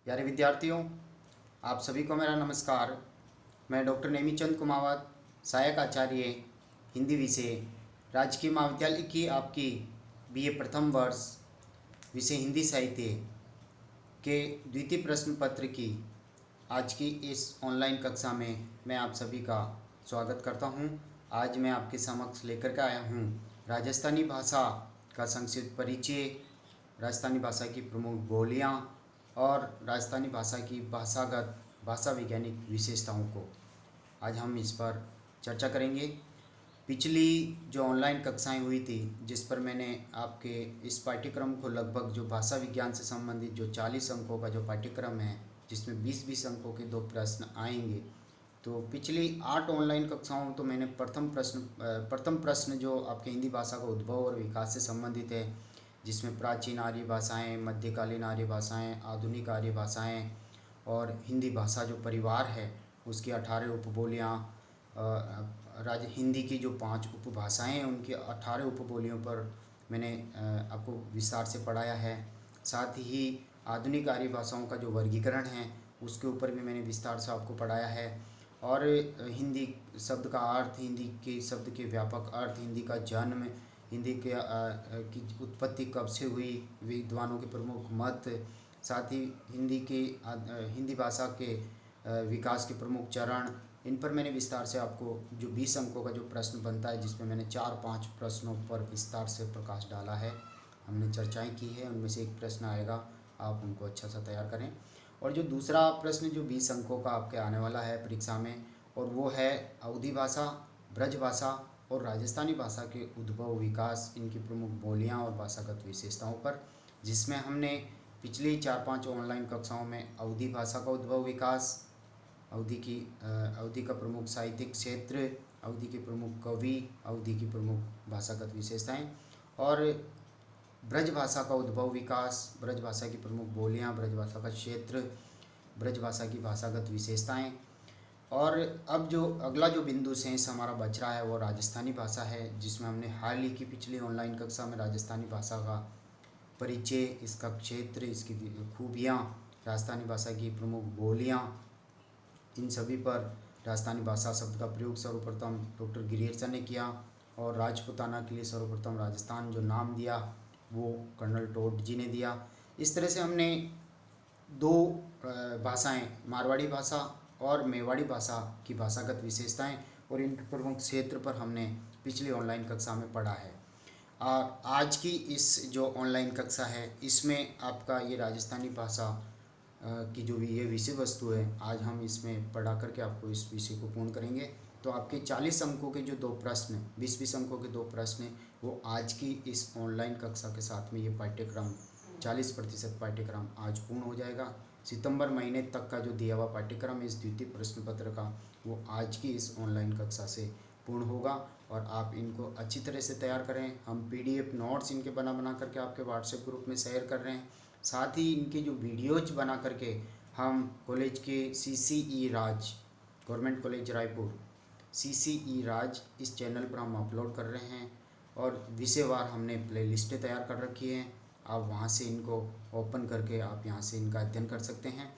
प्यारे विद्यार्थियों, आप सभी को मेरा नमस्कार। मैं डॉक्टर नेमीचंद कुमावत, सहायक आचार्य हिंदी विषय, राजकीय महाविद्यालय की आपकी बीए प्रथम वर्ष विषय हिंदी साहित्य के द्वितीय प्रश्न पत्र की आज की इस ऑनलाइन कक्षा में मैं आप सभी का स्वागत करता हूं। आज मैं आपके समक्ष लेकर के आया हूं राजस्थानी भाषा का संक्षिप्त परिचय, राजस्थानी भाषा की प्रमुख बोलियां और राजस्थानी भाषा की भाषागत भाषा वैज्ञानिक विशेषताओं को आज हम इस पर चर्चा करेंगे। पिछली जो ऑनलाइन कक्षाएं हुई थी, जिस पर मैंने आपके इस पाठ्यक्रम को लगभग जो भाषा विज्ञान से संबंधित जो 40 अंकों का जो पाठ्यक्रम है, जिसमें 20-20 अंकों के 2 प्रश्न आएंगे, तो पिछली 8 ऑनलाइन कक्षाओं तो मैंने प्रथम प्रश्न जो आपके हिंदी भाषा का उद्भव और विकास से संबंधित है, जिसमें प्राचीन आर्य भाषाएं, मध्यकालीन आर्य भाषाएं, आधुनिक आर्य भाषाएं और हिंदी भाषा जो परिवार है उसकी 18 उपबोलियाँ, हिंदी की जो 5 उपभाषाएं हैं उनकी 18 उपबोलियों पर मैंने आपको विस्तार से पढ़ाया है। साथ ही आधुनिक आर्य भाषाओं का जो वर्गीकरण है उसके ऊपर भी मैंने विस्तार से आपको पढ़ाया है। और हिंदी शब्द का अर्थ, हिंदी के शब्द के व्यापक अर्थ, हिंदी का जन्म, हिंदी के की उत्पत्ति कब से हुई, विद्वानों के प्रमुख मत, साथ ही हिंदी भाषा के विकास के प्रमुख चरण, इन पर मैंने विस्तार से आपको जो 20 अंकों का जो प्रश्न बनता है, जिसमें मैंने 4-5 प्रश्नों पर विस्तार से प्रकाश डाला है, हमने चर्चाएं की है। उनमें से एक प्रश्न आएगा, आप उनको अच्छा सा तैयार करें। और जो दूसरा प्रश्न जो 20 अंकों का आपके आने वाला है परीक्षा में, और वो है अवधी भाषा, ब्रज भाषा और राजस्थानी भाषा के उद्भव, विकास, इनकी प्रमुख बोलियां और भाषागत विशेषताओं पर, जिसमें हमने पिछली 4-5 ऑनलाइन कक्षाओं में अवधी भाषा का उद्भव, विकास, अवधी का प्रमुख साहित्यिक क्षेत्र, अवधी के प्रमुख कवि, अवधी की प्रमुख भाषागत विशेषताएं, और ब्रज भाषा का उद्भव, विकास, ब्रज भाषा की प्रमुख बोलियां, ब्रज भाषा का क्षेत्र, ब्रज भाषा की भाषागत विशेषताएं। और अब जो अगला जो बिंदु शेष हमारा बच रहा है वो राजस्थानी भाषा है, जिसमें हमने हाल ही की पिछली ऑनलाइन कक्षा में राजस्थानी भाषा का परिचय, इसका क्षेत्र, इसकी खूबियाँ, राजस्थानी भाषा की प्रमुख बोलियाँ, इन सभी पर राजस्थानी भाषा शब्द का प्रयोग सर्वप्रथम डॉक्टर गिरीर सर ने किया, और राजपुताना के लिए सर्वप्रथम राजस्थान जो नाम दिया वो कर्नल टोड जी ने दिया। इस तरह से हमने 2 भाषाएं, मारवाड़ी भाषा और मेवाड़ी भाषा की भाषागत विशेषताएं और इन प्रमुख क्षेत्र पर हमने पिछली ऑनलाइन कक्षा में पढ़ा है। और आज की इस जो ऑनलाइन कक्षा है, इसमें आपका ये राजस्थानी भाषा की जो ये विषय वस्तु है, आज हम इसमें पढ़ा करके आपको इस विषय को पूर्ण करेंगे। तो आपके 40 अंकों के जो 2 प्रश्न, 20-20 अंकों के 2 प्रश्न, वो आज की इस ऑनलाइन कक्षा के साथ में ये पाठ्यक्रम 40% पाठ्यक्रम आज पूर्ण हो जाएगा। सितंबर महीने तक का जो दिया हुआ पाठ्यक्रम इस द्वितीय प्रश्न पत्र का, वो आज की इस ऑनलाइन कक्षा से पूर्ण होगा, और आप इनको अच्छी तरह से तैयार करें। हम PDF नोट्स इनके बना करके आपके व्हाट्सएप ग्रुप में शेयर कर रहे हैं। साथ ही इनकी जो वीडियोज बना करके हम कॉलेज के CCE राज, गवर्नमेंट कॉलेज रायपुर, CCE राज, इस चैनल पर हम अपलोड कर रहे हैं, और विषयवार हमने प्लेलिस्टें तैयार कर रखी हैं। आप वहां से इनको ओपन करके आप यहां से इनका अध्ययन कर सकते हैं।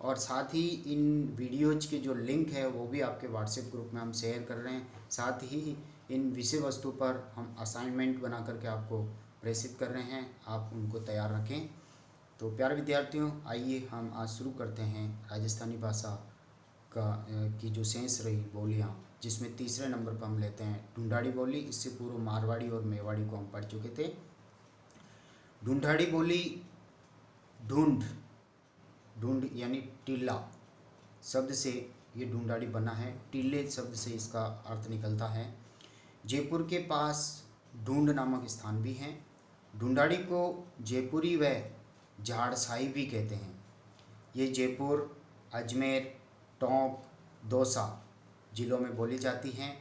और साथ ही इन वीडियोज के जो लिंक है वो भी आपके व्हाट्सएप ग्रुप में हम शेयर कर रहे हैं। साथ ही इन विषय वस्तु पर हम असाइनमेंट बना करके आपको प्रेषित कर रहे हैं, आप उनको तैयार रखें। तो प्यारे विद्यार्थियों, आइए हम आज शुरू करते हैं राजस्थानी भाषा की जो शेष रही बोलियाँ, जिसमें तीसरे नंबर पर हम लेते हैं ढूंढाड़ी बोली। इससे पूर्व मारवाड़ी और मेवाड़ी को हम पढ़ चुके थे। ढूंढाड़ी बोली, ढूंढ, ढूंढ यानी टीला शब्द से ये ढूंढाड़ी बना है। टीले शब्द से इसका अर्थ निकलता है। जयपुर के पास ढूंढ नामक स्थान भी है। ढूंढाड़ी को जयपुरी व झाड़साई भी कहते हैं। ये जयपुर, अजमेर, टोंक, दौसा जिलों में बोली जाती हैं।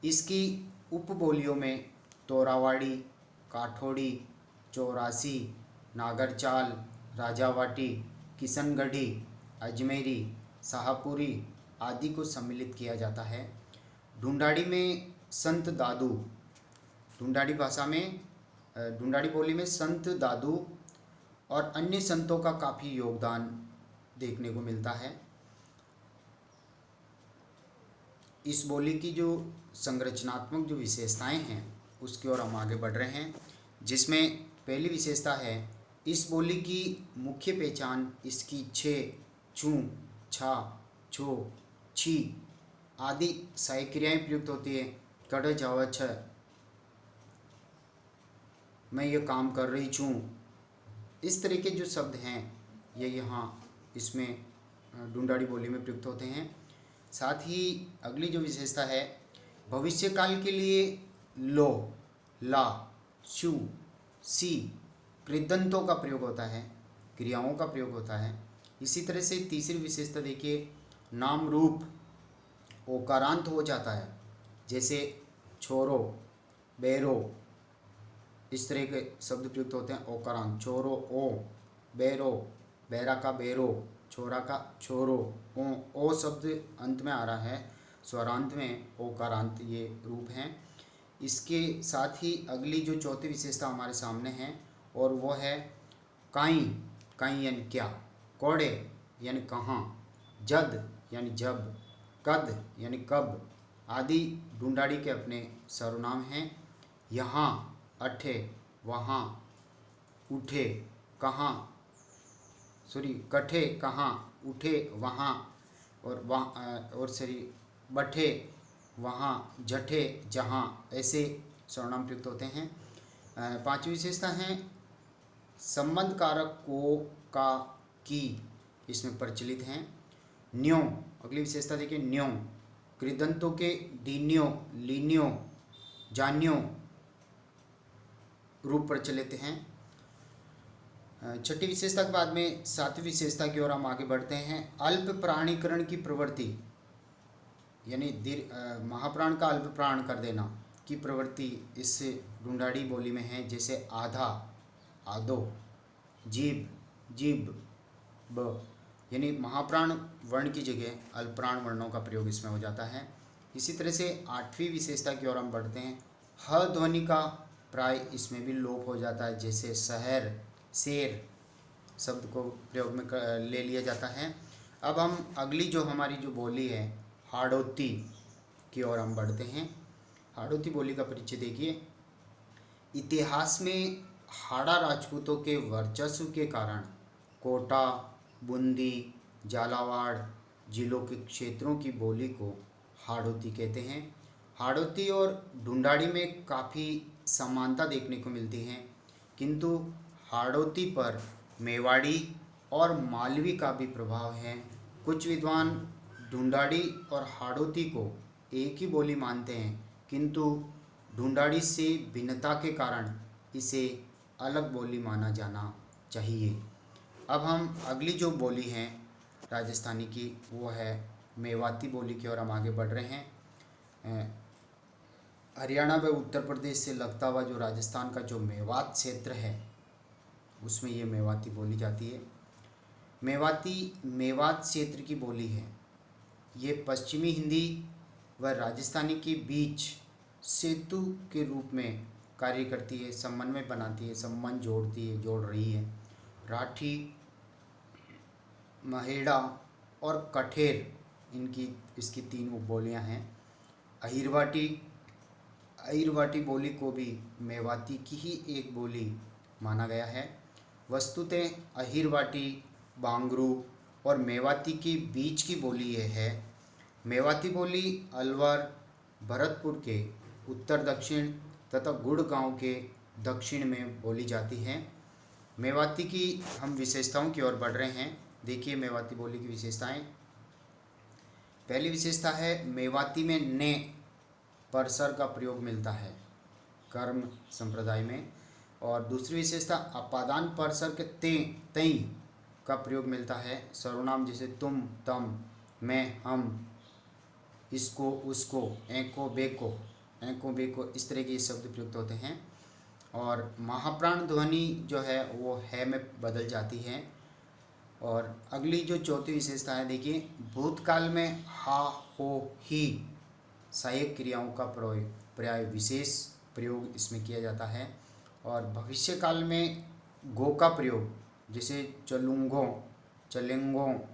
इसकी उपबोलियों में तोरावाड़ी, काठोड़ी, चौरासी, नागरचाल, राजावाटी, किशनगढ़ी, अजमेरी, शाहपुरी आदि को सम्मिलित किया जाता है। ढूंढाड़ी में संत दादू, ढूंढाड़ी भाषा में, ढूंढाड़ी बोली में संत दादू और अन्य संतों का काफ़ी योगदान देखने को मिलता है। इस बोली की जो संरचनात्मक जो विशेषताएं हैं उसकी ओर हम आगे बढ़ रहे हैं, जिसमें पहली विशेषता है, इस बोली की मुख्य पहचान इसकी छे, छू, छा, छो, छी आदि सहायक क्रियाएं प्रयुक्त होती है। कड़ जावा छ, मैं ये काम कर रही छूँ, इस तरह के जो शब्द हैं ये यहाँ इसमें ढूंढाड़ी बोली में प्रयुक्त होते हैं। साथ ही अगली जो विशेषता है, भविष्य काल के लिए लो, ला, शु, सी कृदंतों का प्रयोग होता है, क्रियाओं का प्रयोग होता है। इसी तरह से तीसरी विशेषता देखिए, नाम रूप ओकारांत हो जाता है, जैसे छोरो, बेरो, इस तरह के शब्द प्रयुक्त होते हैं ओकारांत। छोरो ओ, बेरो, बेरा का बेरो, छोरा का छोरो, ओ शब्द अंत में आ रहा है, स्वरांत में ओकारांत ये रूप हैं। इसके साथ ही अगली जो चौथी विशेषता हमारे सामने है और वो है काई, काई यानी क्या, कोड़े यानी कहाँ, जद यानी जब, कद यानी कब आदि ढूंढाड़ी के अपने सर्वनाम हैं। यहाँ, अठे, वहाँ, उठे, कहाँ, सॉरी कठे कहाँ, उठे वहाँ, और बठे वहाँ, जठे जहाँ, ऐसे सर्वनाम प्रयुक्त होते हैं। पांचवी विशेषता है संबंध कारक को, का, की इसमें प्रचलित हैं। न्यो, अगली विशेषता देखिए, न्यो कृदंतों के डीन्यो, लीन्यो, जान्यो रूप प्रचलित हैं। छठी विशेषता के बाद में सातवीं विशेषता की ओर हम आगे बढ़ते हैं। अल्प प्राणीकरण की प्रवृत्ति, यानी महाप्राण का अल्प प्राण कर देना की प्रवृत्ति इस ढूंढाड़ी बोली में है, जैसे आधा, आदो, जीभ, जीभ, ब, यानी महाप्राण वर्ण की जगह अल्पप्राण वर्णों का प्रयोग इसमें हो जाता है। इसी तरह से आठवीं विशेषता की ओर हम बढ़ते हैं। ह ध्वनि का प्राय इसमें भी लोप हो जाता है, जैसे शहर, शेर शब्द को प्रयोग में ले लिया जाता है। अब हम अगली जो हमारी जो बोली है हाड़ौती की ओर हम बढ़ते हैं। हाड़ौती बोली का परिचय देखिए। इतिहास में हाड़ा राजपूतों के वर्चस्व के कारण कोटा, बूंदी, झालावाड़ जिलों के क्षेत्रों की बोली को हाड़ौती कहते हैं। हाड़ौती और ढूंढाड़ी में काफ़ी समानता देखने को मिलती है, किंतु हाड़ौती पर मेवाड़ी और मालवी का भी प्रभाव है। कुछ विद्वान ढूंढाड़ी और हाड़ौती को एक ही बोली मानते हैं, किंतु ढूंढाड़ी से भिन्नता के कारण इसे अलग बोली माना जाना चाहिए। अब हम अगली जो बोली है राजस्थानी की वो है मेवाती बोली की ओर हम आगे बढ़ रहे हैं। हरियाणा व उत्तर प्रदेश से लगता हुआ जो राजस्थान का जो मेवात क्षेत्र है उसमें ये मेवाती बोली जाती है। मेवाती मेवात क्षेत्र की बोली है। ये पश्चिमी हिंदी व राजस्थानी के बीच सेतु के रूप में कार्य करती है, समन्वय बनाती है, संबंध जोड़ती है, जोड़ रही है। राठी, महेड़ा और कठेर इसकी तीन उपबोलियाँ हैं। अहिरवाटी बोली को भी मेवाती की ही एक बोली माना गया है। वस्तुतः अहिरवाटी, बांगरू और मेवाती के बीच की बोली यह है। मेवाती बोली अलवर, भरतपुर के उत्तर दक्षिण तथा गुड़गांव के दक्षिण में बोली जाती है। मेवाती की हम विशेषताओं की ओर बढ़ रहे हैं। देखिए मेवाती बोली की विशेषताएं। पहली विशेषता है मेवाती में ने परसर का प्रयोग मिलता है कर्म संप्रदाय में। और दूसरी विशेषता अपादान परसर के तई का प्रयोग मिलता है सर्वनाम, जैसे तुम, तम, मैं, हम, इसको, उसको, ऐको, बेको इस तरह के शब्द प्रयुक्त होते हैं। और महाप्राण ध्वनि जो है वो है में बदल जाती है। और अगली जो चौथी विशेषता है देखिए, भूतकाल में हा, हो, ही सहायक क्रियाओं का पर्याय विशेष प्रयोग इसमें किया जाता है। और भविष्य काल में गो का प्रयोग, जैसे चलूँगो, चलेंगो,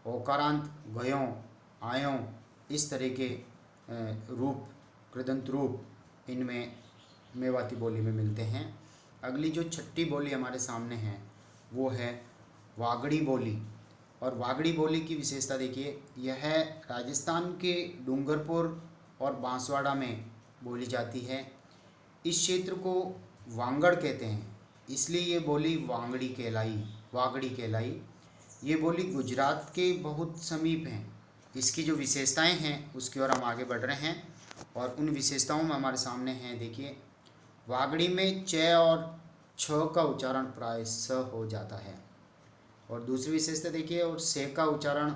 ओकारांत गयों, आयों, इस तरह के रूप, कृदंत रूप इनमें मेवाती बोली में मिलते हैं। अगली जो छठी बोली हमारे सामने है वो है वागड़ी बोली। और वागड़ी बोली की विशेषता देखिए, यह राजस्थान के डूंगरपुर और बांसवाड़ा में बोली जाती है। इस क्षेत्र को वांगड़ कहते हैं, इसलिए ये बोली वागड़ी कहलाई। ये बोली गुजरात के बहुत समीप है। इसकी जो विशेषताएं हैं उसकी ओर हम आगे बढ़ रहे हैं और उन विशेषताओं में हमारे सामने हैं। देखिए, वागड़ी में च और छ का उच्चारण प्राय स हो जाता है। और दूसरी विशेषता देखिए, और से का उच्चारण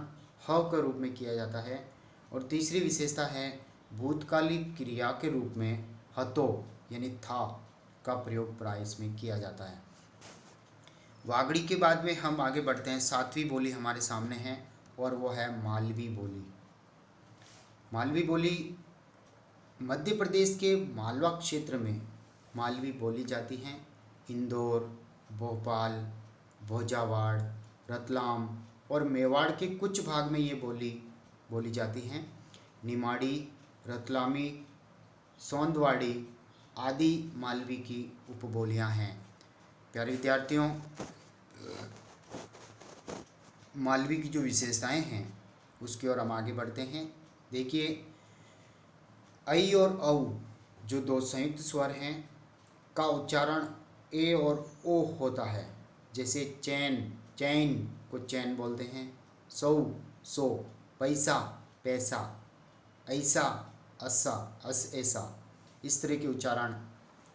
ह के रूप में किया जाता है। और तीसरी विशेषता है भूतकालिक क्रिया के रूप में हतो यानी था का प्रयोग प्राय इसमें किया जाता है। वागड़ी के बाद में हम आगे बढ़ते हैं, सातवीं बोली हमारे सामने है और वो है मालवी बोली। मालवी बोली मध्य प्रदेश के मालवा क्षेत्र में मालवी बोली जाती हैं। इंदौर, भोपाल, भोजावाड़, रतलाम और मेवाड़ के कुछ भाग में ये बोली जाती हैं। निमाड़ी, रतलामी, सोंदवाड़ी आदि मालवी की उपबोलियां हैं। प्यारे विद्यार्थियों, मालवी की जो विशेषताएं हैं उसकी ओर हम आगे बढ़ते हैं। देखिए, ऐ और औ जो दो संयुक्त स्वर हैं का उच्चारण ए और ओ होता है। जैसे चैन को चैन बोलते हैं, सो, पैसा, पैसा, ऐसा, ऐसा। इस तरह के उच्चारण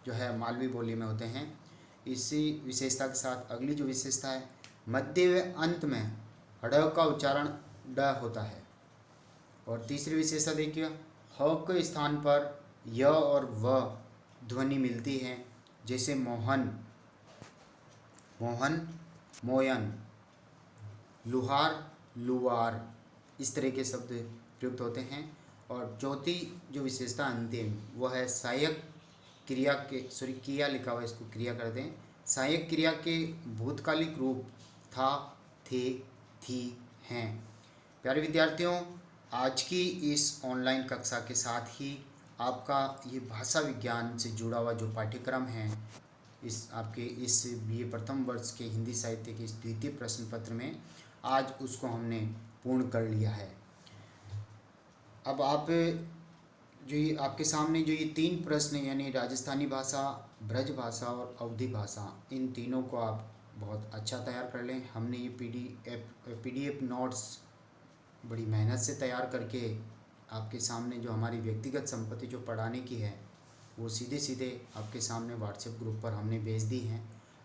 जो है मालवी बोली में होते हैं। इसी विशेषता के साथ अगली जो विशेषता है, मध्य व अंत में ड़ का उच्चारण ड होता है। और तीसरी विशेषता देखिए, ह के स्थान पर य और व ध्वनि मिलती है। जैसे मोहन, मोयन, लुहार, लुवार, इस तरह के शब्द प्रयुक्त होते हैं। और चौथी जो विशेषता अंतिम वो है सहायक क्रिया के, क्रिया लिखा हुआ, इसको क्रिया कर दें। सहायक क्रिया के भूतकालिक रूप था, थे, थी, हैं। प्यारे विद्यार्थियों, आज की इस ऑनलाइन कक्षा के साथ ही आपका ये भाषा विज्ञान से जुड़ा हुआ जो पाठ्यक्रम है, इस आपके इस बीए प्रथम वर्ष के हिंदी साहित्य के इस द्वितीय प्रश्न पत्र में आज उसको हमने पूर्ण कर लिया है। अब आप जो ये आपके सामने जो ये 3 प्रश्न यानी राजस्थानी भाषा, ब्रज भाषा और अवधी भाषा, इन तीनों को आप बहुत अच्छा तैयार कर लें। हमने ये पीडीएफ नोट्स बड़ी मेहनत से तैयार करके आपके सामने जो हमारी व्यक्तिगत संपत्ति जो पढ़ाने की है वो सीधे आपके सामने व्हाट्सएप ग्रुप पर हमने भेज दी हैं।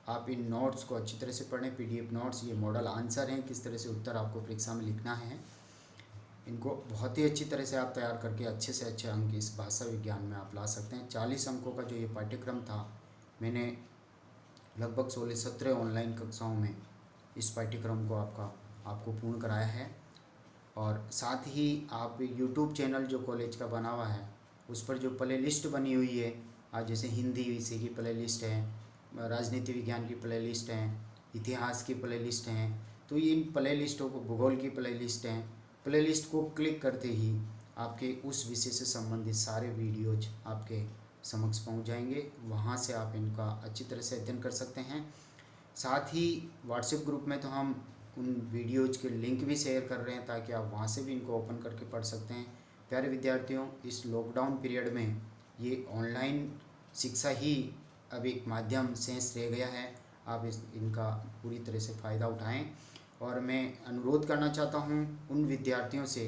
आप इन नोट्स को अच्छी तरह से पढ़ें। पीडीएफ नोट्स ये मॉडल आंसर हैं, किस तरह से उत्तर आपको परीक्षा में लिखना है। इनको बहुत ही अच्छी तरह से आप तैयार करके अच्छे से अच्छे अंक इस भाषा विज्ञान में आप ला सकते हैं। 40 अंकों का जो ये पाठ्यक्रम था, मैंने लगभग 16-17 ऑनलाइन कक्षाओं में इस पाठ्यक्रम को आपको पूर्ण कराया है। और साथ ही आप यूट्यूब चैनल जो कॉलेज का बना हुआ है उस पर जो प्ले लिस्ट बनी हुई है, आज जैसे हिंदी विषय की प्ले लिस्ट है, राजनीति विज्ञान की प्ले लिस्ट है, इतिहास की प्ले लिस्ट हैं, तो इन प्ले लिस्टों को, भूगोल की प्ले लिस्ट हैं, प्ले लिस्ट को क्लिक करते ही आपके उस विषय से संबंधित सारे वीडियोज आपके समक्ष पहुंच जाएंगे। वहां से आप इनका अच्छी तरह से अध्ययन कर सकते हैं। साथ ही व्हाट्सएप ग्रुप में तो हम उन वीडियोज के लिंक भी शेयर कर रहे हैं ताकि आप वहां से भी इनको ओपन करके पढ़ सकते हैं। प्यारे विद्यार्थियों, इस लॉकडाउन पीरियड में ये ऑनलाइन शिक्षा ही अब एक माध्यम शेष रह गया है। आप इनका पूरी तरह से फ़ायदा उठाएं। और मैं अनुरोध करना चाहता हूं उन विद्यार्थियों से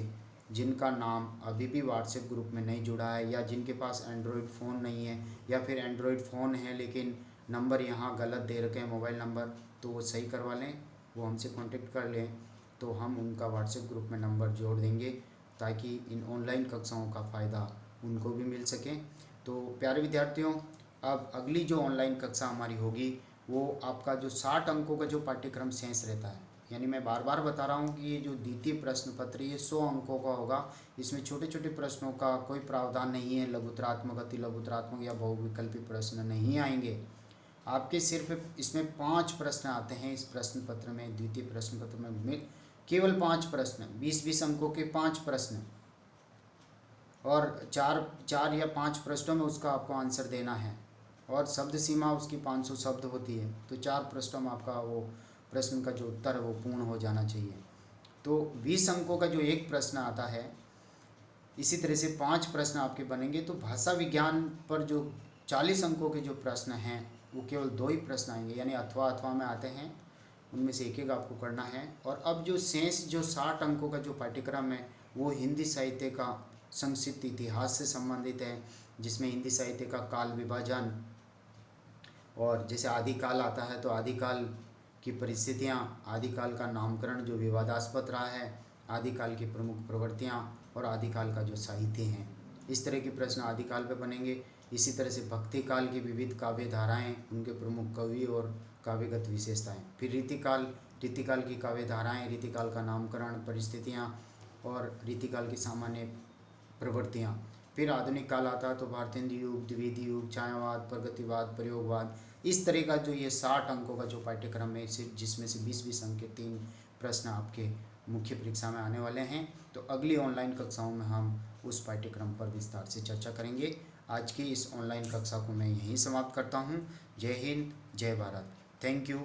जिनका नाम अभी भी व्हाट्सएप ग्रुप में नहीं जुड़ा है, या जिनके पास एंड्रॉयड फ़ोन नहीं है, या फिर एंड्रॉयड फ़ोन है लेकिन नंबर यहाँ गलत दे रखे हैं मोबाइल नंबर, तो वो सही करवा लें, वो हमसे कांटेक्ट कर लें, तो हम उनका व्हाट्सएप ग्रुप में नंबर जोड़ देंगे ताकि इन ऑनलाइन कक्षाओं का फ़ायदा उनको भी मिल सके। तो प्यारे विद्यार्थियों, अब अगली जो ऑनलाइन कक्षा हमारी होगी वो आपका जो 60 अंकों का जो पाठ्यक्रम शेष रहता है, यानी मैं बार बार बता रहा हूँ कि ये जो द्वितीय प्रश्न पत्र ये 100 अंकों का होगा। इसमें छोटे छोटे प्रश्नों का कोई प्रावधान नहीं है, लघुतरात्मक, अति लघुतरात्मक या बहुविकल्पी प्रश्न नहीं आएंगे। आपके सिर्फ इसमें 5 प्रश्न आते हैं इस प्रश्न पत्र में, द्वितीय प्रश्न पत्र में केवल 5 प्रश्न, 20-20 अंकों के 5 प्रश्न, और 4 या 5 प्रश्नों में उसका आपको आंसर देना है, और शब्द सीमा उसकी 500 शब्द होती है। तो 4 प्रश्नों में आपका वो प्रश्न का जो उत्तर है वो पूर्ण हो जाना चाहिए। तो 20 अंकों का जो एक प्रश्न आता है, इसी तरह से 5 प्रश्न आपके बनेंगे। तो भाषा विज्ञान पर जो 40 अंकों के जो प्रश्न हैं वो केवल 2 ही प्रश्न आएंगे, यानी अथवा में आते हैं, उनमें से एक आपको करना है। और अब जो शेष जो 60 अंकों का जो पाठ्यक्रम है वो हिंदी साहित्य का संक्षिप्त इतिहास से संबंधित है, जिसमें हिंदी साहित्य का काल विभाजन, और जैसे आदिकाल आता है तो आदिकाल की परिस्थितियाँ, आदिकाल का नामकरण जो विवादास्पद रहा है, आदिकाल की प्रमुख प्रवृत्तियाँ और आदिकाल का जो साहित्य हैं, इस तरह के प्रश्न आदिकाल पे बनेंगे। इसी तरह से भक्ति काल की विविध काव्य धाराएँ, उनके प्रमुख कवि और काव्यगत विशेषताएँ। फिर रीतिकाल की काव्य धाराएँ, रीतिकाल का नामकरण, परिस्थितियाँ और रीतिकाल की सामान्य प्रवृत्तियाँ। फिर आधुनिक काल आता है तो भारतेंदु युग, द्विवेदी युग, छायावाद, प्रगतिवाद, प्रयोगवाद। इस तरह का जो ये 60 अंकों का जो पाठ्यक्रम है, जिसमें से 20-20 अंक के 3 प्रश्न आपके मुख्य परीक्षा में आने वाले हैं। तो अगली ऑनलाइन कक्षाओं में हम उस पाठ्यक्रम पर विस्तार से चर्चा करेंगे। आज की इस ऑनलाइन कक्षा को मैं यहीं समाप्त करता हूँ। जय हिंद, जय भारत। Thank you.